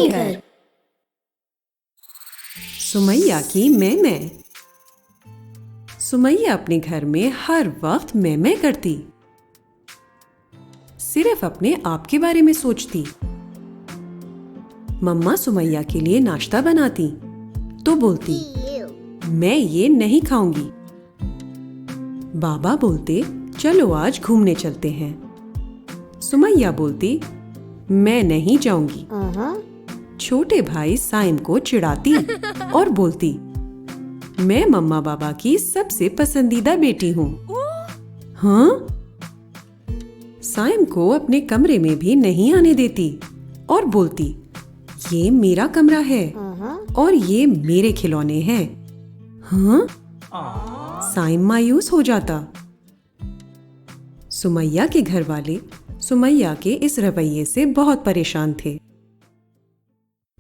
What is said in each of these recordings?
नानी घर। सुमैया की मैं। सुमैया अपने घर में हर वक्त मैं करती, सिर्फ अपने आप के बारे में सोचती। मम्मा सुमैया के लिए नाश्ता बनाती तो बोलती, मैं ये नहीं खाऊंगी। बाबा बोलते, चलो आज घूमने चलते हैं। सुमैया बोलती, मैं नहीं जाऊंगी। छोटे भाई साइम को चिढ़ाती और बोलती, मैं मम्मा बाबा की सबसे पसंदीदा बेटी हूँ। हाँ? साइम को अपने कमरे में भी नहीं आने देती और बोलती, ये मेरा कमरा है और ये मेरे खिलौने हैं। हाँ? साइम मायूस हो जाता। सुमैया के घर वाले सुमैया के इस रवैये से बहुत परेशान थे।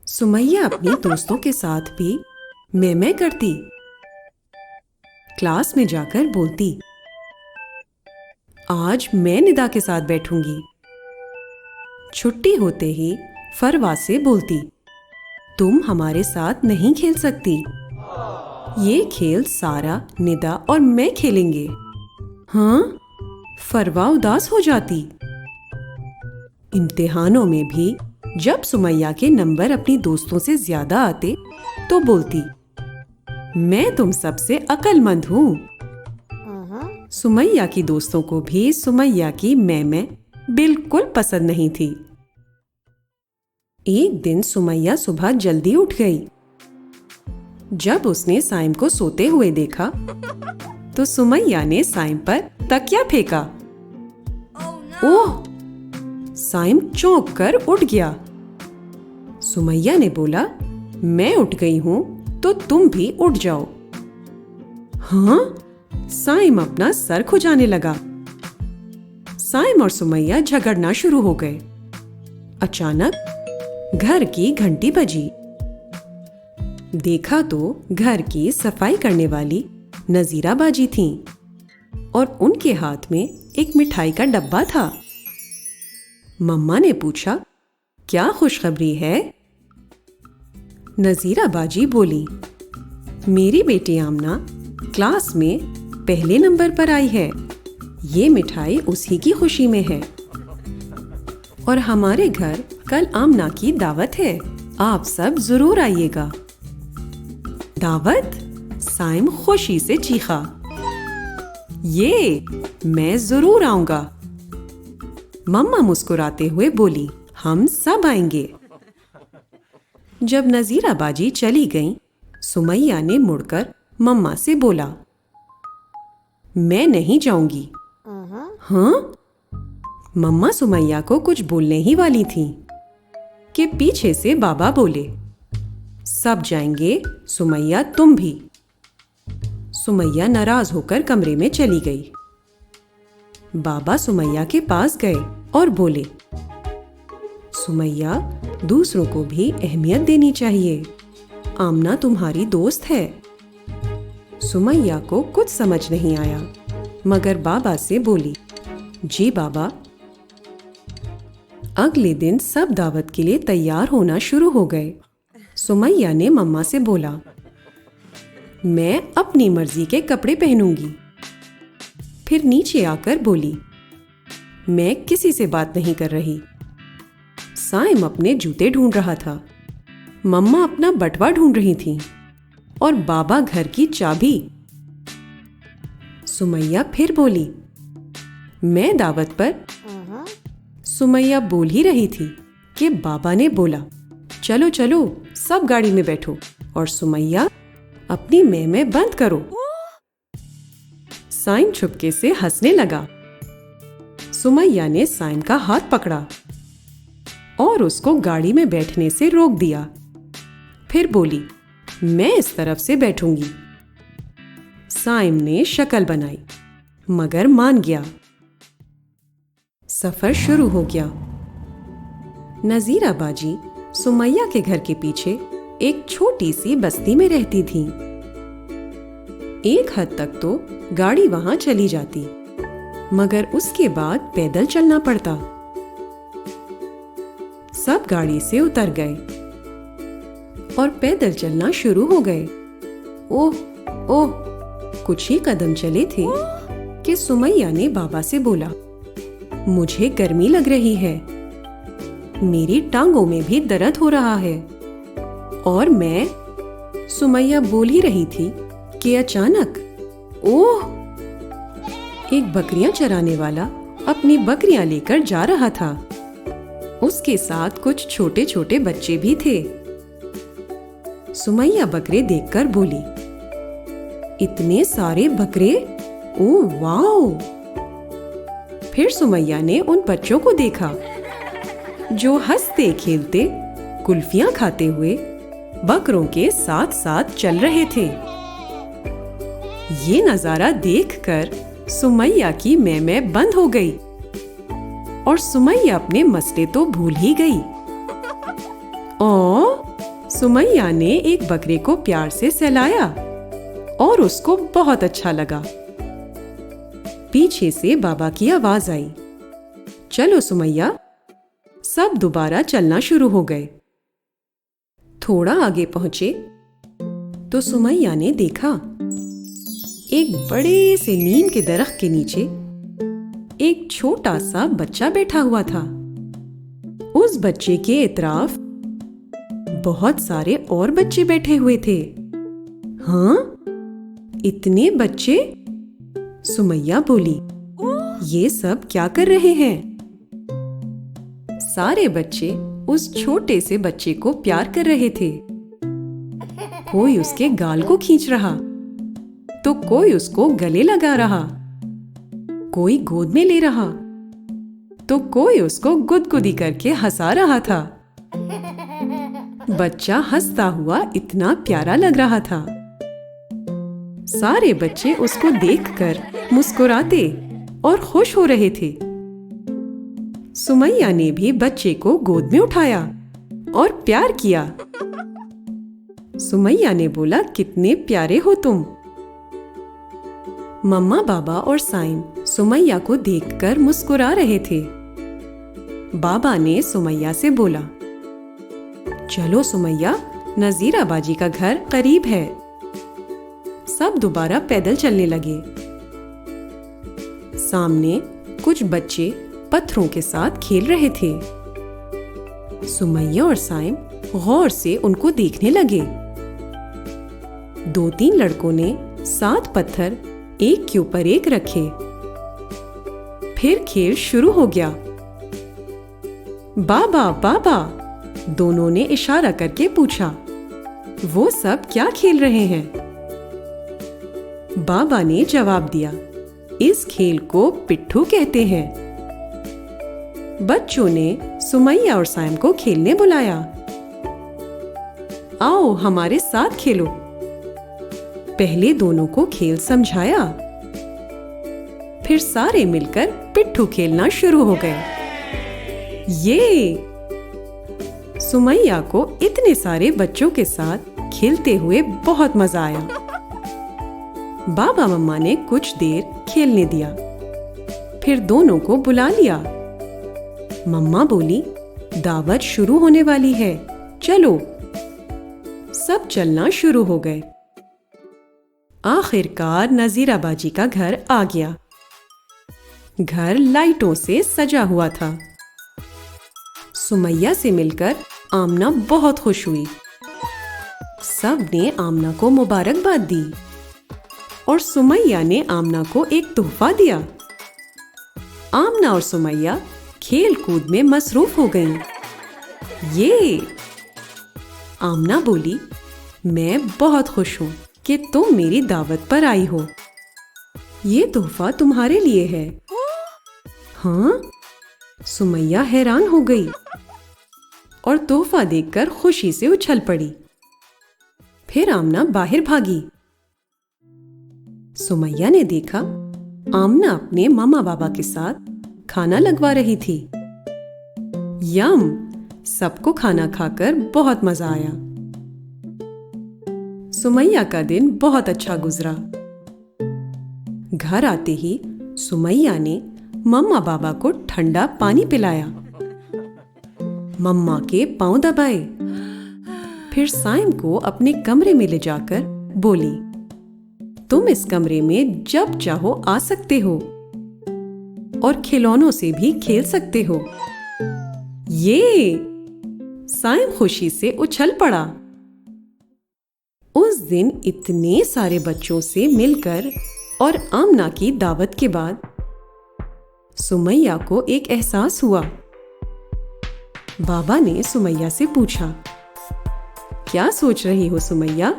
सुमैया अपनी दोस्तों के साथ भी मैं करती। क्लास में जाकर बोलती, आज मैं निदा के साथ बैठूंगी। छुट्टी होते ही फरवा से बोलती, तुम हमारे साथ नहीं खेल सकती। ये खेल सारा, निदा और मैं खेलेंगे। हाँ? फरवा उदास हो जाती। इम्तिहानों में भी जब सुमैया के नंबर अपनी दोस्तों से ज्यादा आते तो बोलती, मैं तुम सबसे अक्लमंद हूँ। सुमैया की दोस्तों को भी सुमैया की मैं बिल्कुल पसंद नहीं थी। एक दिन सुमैया सुबह जल्दी उठ गई। जब उसने साइम को सोते हुए देखा तो सुमैया ने साइम पर तकिया फेंका। ओह! साइम चौंक कर उठ गया। सुमैया ने बोला, मैं उठ गई हूं तो तुम भी उठ जाओ। हाँ? साइम अपना सर खुजाने लगा। साइम और सुमैया झगड़ना शुरू हो गए। अचानक घर की घंटी बजी। देखा तो घर की सफाई करने वाली नजीरा बाजी थीं और उनके हाथ में एक मिठाई का डब्बा था। मम्मा ने पूछा, क्या खुशखबरी है? नजीरा बाजी बोली, मेरी बेटी आमना क्लास में पहले नंबर पर आई है। ये मिठाई उसी की खुशी में है और हमारे घर कल आमना की दावत है। आप सब जरूर आइएगा। दावत? साइम खुशी से चीखा, ये मैं जरूर आऊंगा। मम्मा मुस्कुराते हुए बोली, हम सब आएंगे। जब नजीरा बाजी चली गईं, सुमैया ने मुड़कर मम्मा से बोला, मैं नहीं जाऊंगी। हाँ? मम्मा सुमैया को कुछ बोलने ही वाली थी कि पीछे से बाबा बोले, सब जाएंगे, सुमैया तुम भी। सुमैया नाराज होकर कमरे में चली गई। बाबा सुमैया के पास गए और बोले, सुमैया, दूसरों को भी अहमियत देनी चाहिए। आमना तुम्हारी दोस्त है। सुमैया को कुछ समझ नहीं आया, मगर बाबा से बोली, जी बाबा। अगले दिन सब दावत के लिए तैयार होना शुरू हो गए। सुमैया ने मम्मा से बोला, मैं अपनी मर्जी के कपड़े पहनूंगी। फिर नीचे आकर बोली, मैं किसी से बात नहीं कर रही। साइम अपने जूते ढूंढ रहा था, मम्मा अपना बटवा ढूंढ रही थी और बाबा घर की चाबी। सुमैया फिर बोली, मैं दावत पर। सुमैया बोल ही रही थी कि बाबा ने बोला, चलो चलो सब गाड़ी में बैठो और सुमैया अपनी मैं बंद करो। साइम चुपके से हंसने लगा। सुमैया ने साइम का हाथ पकड़ा और उसको गाड़ी में बैठने से रोक दिया। फिर बोली, मैं इस तरफ से बैठूंगी। साइम ने शक्ल बनाई मगर मान गया। सफर शुरू हो गया। नजीरा बाजी सुमैया के घर के पीछे एक छोटी सी बस्ती में रहती थी। एक हद तक तो गाड़ी वहां चली जाती, मगर उसके बाद पैदल चलना पड़ता। सब गाड़ी से उतर गए और पैदल चलना शुरू हो गए। ओह ओह, कुछ ही कदम चले थे कि सुमैया ने बाबा से बोला, मुझे गर्मी लग रही है, मेरी टांगों में भी दर्द हो रहा है। और मैं, सुमैया बोल ही रही थी कि अचानक ओह, एक बकरियां चराने वाला अपनी बकरियां लेकर जा रहा था। उसके साथ कुछ छोटे छोटे बच्चे भी थे। सुमैया बकरे देखकर बोली, इतने सारे बकरे, ओह वाओ। फिर सुमैया ने उन बच्चों को देखा जो हंसते खेलते कुल्फियां खाते हुए बकरों के साथ साथ चल रहे थे। ये नजारा देखकर सुमैया की मैं बंद हो गई और सुमैया अपने मसले तो भूल ही गई। सुमैया ने एक बकरे को प्यार से सहलाया और उसको बहुत अच्छा लगा। पीछे से बाबा की आवाज आई, चलो सुमैया। सब दोबारा चलना शुरू हो गए। थोड़ा आगे पहुंचे तो सुमैया ने देखा एक बड़े से नीम के दरख्त के नीचे एक छोटा सा बच्चा बैठा हुआ था। उस बच्चे के इतराफ बहुत सारे और बच्चे बैठे हुए थे। हाँ, इतने बच्चे? सुमैया बोली, ये सब क्या कर रहे हैं? सारे बच्चे उस छोटे से बच्चे को प्यार कर रहे थे। कोई उसके गाल को खींच रहा, तो कोई उसको गले लगा रहा, कोई गोद में ले रहा, तो कोई उसको गुदगुदी करके हंसा रहा था। बच्चा हंसता हुआ इतना प्यारा लग रहा था। सारे बच्चे उसको देखकर मुस्कुराते और खुश हो रहे थे। सुमैया ने भी बच्चे को गोद में उठाया और प्यार किया। सुमैया ने बोला, कितने प्यारे हो तुम। मम्मा, बाबा और साइम सुमैया को देखकर मुस्कुरा रहे थे। बाबा ने सुमैया से बोला, चलो सुमैया, नजीरा बाजी का घर करीब है। सब दोबारा पैदल चलने लगे। सामने कुछ बच्चे पत्थरों के साथ खेल रहे थे। सुमैया और साइम गौर से उनको देखने लगे। 2-3 लड़कों ने 7 पत्थर एक के ऊपर एक रखे। फिर खेल शुरू हो गया। बाबा, बाबा, दोनों ने इशारा करके पूछा, वो सब क्या खेल रहे हैं? बाबा ने जवाब दिया, इस खेल को पिट्ठू कहते हैं। बच्चों ने सुमैया और साइम को खेलने बुलाया। आओ हमारे साथ खेलो। पहले दोनों को खेल समझाया, फिर सारे मिलकर पिट्ठू खेलना शुरू हो गए। ये सुमैया को इतने सारे बच्चों के साथ खेलते हुए बहुत मजा आया। बाबा मम्मा ने कुछ देर खेलने दिया, फिर दोनों को बुला लिया। मम्मा बोली, दावत शुरू होने वाली है, चलो। सब चलना शुरू हो गए। आखिरकार नजीरा बाजी का घर आ गया। घर लाइटों से सजा हुआ था। सुमैया से मिलकर आमना बहुत खुश हुई। सब ने आमना को मुबारकबाद दी और सुमैया ने आमना को एक तोहफा दिया। आमना और सुमैया खेल कूद में मसरूफ हो गईं। ये आमना बोली, मैं बहुत खुश हूं कि तुम मेरी दावत पर आई हो। ये तोहफा तुम्हारे लिए है। हाँ? सुमैया हैरान हो गई और तोहफा देखकर खुशी से उछल पड़ी। फिर आमना बाहर भागी। सुमैया ने देखा आमना अपने मामा बाबा के साथ खाना लगवा रही थी। यम! सबको खाना खाकर बहुत मजा आया। सुमैया का दिन बहुत अच्छा गुजरा। घर आते ही सुमैया ने मम्मा बाबा को ठंडा पानी पिलाया। मम्मा के पांव दबाए। फिर साइम को अपने कमरे में ले जाकर बोली, तुम इस कमरे में जब चाहो आ सकते हो और खिलौनों से भी खेल सकते हो। ये साइम खुशी से उछल पड़ा। उस दिन इतने सारे बच्चों से मिलकर और आमना की दावत के बाद सुमैया को एक एहसास हुआ। बाबा ने सुमैया से पूछा, क्या सोच रही हो सुमैया?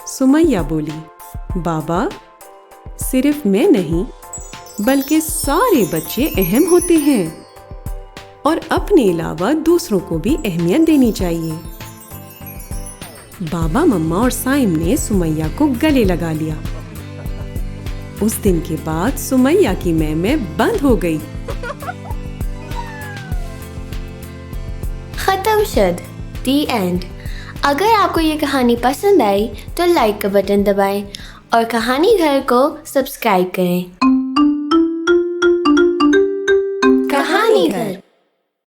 सुमैया बोली, बाबा, सिर्फ मैं नहीं बल्कि सारे बच्चे अहम होते हैं और अपने अलावा दूसरों को भी अहमियत देनी चाहिए। बाबा, मम्मा और साइम ने सुमैया को गले लगा लिया। उस दिन के बाद सुमैया की मैं बंद हो गई। खत्म शद, दी एंड। अगर आपको ये कहानी पसंद आई तो लाइक का बटन दबाएं और कहानी घर को सब्सक्राइब करें। कहानी घर।